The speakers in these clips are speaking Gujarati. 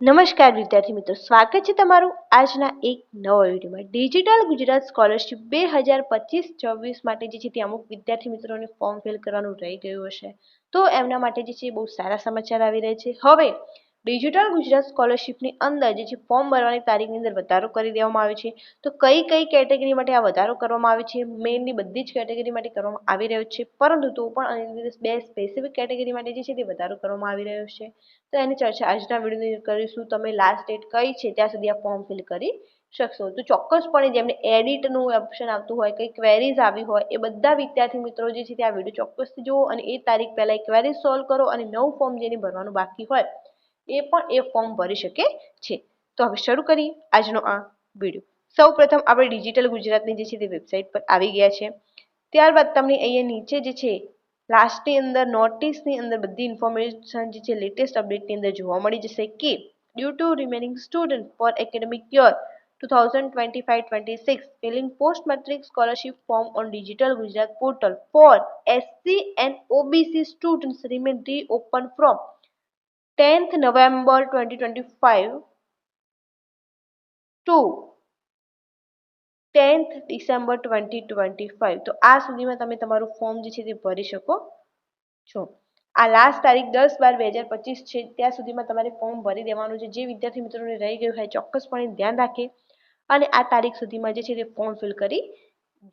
નમસ્કાર વિદ્યાર્થી મિત્રો, સ્વાગત છે તમારું આજના એક નવા વિડીયોમાં. ડિજિટલ ગુજરાત સ્કોલરશિપ 2025-26 માટે જે છે તે અમુક વિદ્યાર્થી મિત્રોને ફોર્મ ફિલ કરવાનું રહી ગયું હશે, તો એમના માટે જે છે બહુ સારા સમાચાર આવી રહ્યા છે. હવે ડિજિટલ ગુજરાત સ્કોલરશિપની અંદર જે છે ફોર્મ ભરવાની તારીખની અંદર વધારો કરી દેવામાં આવ્યો છે. તો કઈ કઈ કેટેગરી માટે આ વધારો કરવામાં આવે છે? મેઇનલી બધી જ કેટેગરી માટે કરવામાં આવી રહ્યો છે, પરંતુ તો પણ આની અંદર બે સ્પેસિફિક કેટેગરી માટે જે છે તે વધારો કરવામાં આવી રહ્યો છે. તો એની ચર્ચા આજના વિડીયોની અંદર કરીશું. તમે લાસ્ટ ડેટ કઈ છે ત્યાં સુધી આ ફોર્મ ફિલ કરી શકશો. તો ચોક્કસપણે જેમને એડિટનું ઓપ્શન આવતું હોય, કઈ ક્વેરીઝ આવી હોય, એ બધા વિદ્યાર્થી મિત્રો જે છે તે આ વિડીયો ચોક્કસથી જુઓ અને એ તારીખ પહેલાં એ ક્વેરીઝ સોલ્વ કરો અને નવું ફોર્મ જેને ભરવાનું બાકી હોય એ પણ એ ફોર્મ ભરી શકે છે. તો હવે શરૂ કરીએ આજનો આ વિડીયો. સૌ પ્રથમ આપણે ડિજિટલ ગુજરાતની જે છે તે વેબસાઇટ પર આવી ગયા છે. ત્યારબાદ તમને અહીંયા નીચે જે છે લાસ્ટની અંદર નોટિસની અંદર બધી ઇન્ફોર્મેશન જે છે લેટેસ્ટ અપડેટની અંદર જોવા મળી જશે કે due to remaining student for academic year 2025-26 filling post matric scholarship form on digital Gujarat portal for SC and OBC students remain reopened from 10th November 2025 to 10th December 2025. તો આ સુધીમાં તમે તમારું ફોર્મ જે છે તે ભરી શકો છો. આ લાસ્ટ તારીખ 10/12/2025 છે. ત્યાં સુધીમાં તમારે ફોર્મ ભરી દેવાનું છે. જે વિદ્યાર્થી મિત્રોને રહી ગયું હોય ચોક્કસપણે ધ્યાન રાખે અને આ તારીખ સુધીમાં જે છે તે ફોર્મ ફિલ કરી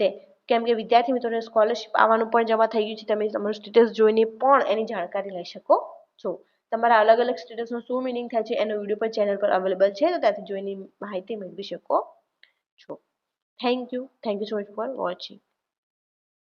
દે, કેમ કે વિદ્યાર્થી મિત્રોને સ્કોલરશિપ આવવાનું પણ જમા થઈ ગયું છે. તમે તમારું સ્ટેટસ જોઈને પણ એની જાણકારી લઈ શકો છો. તમારા અલગ અલગ સ્ટેટસનો શું મિનિંગ થાય છે એનો વિડીયો પણ ચેનલ પર અવેલેબલ છે, તો ત્યાંથી જોઈને માહિતી મેળવી શકો છો. Thank you so much for watching.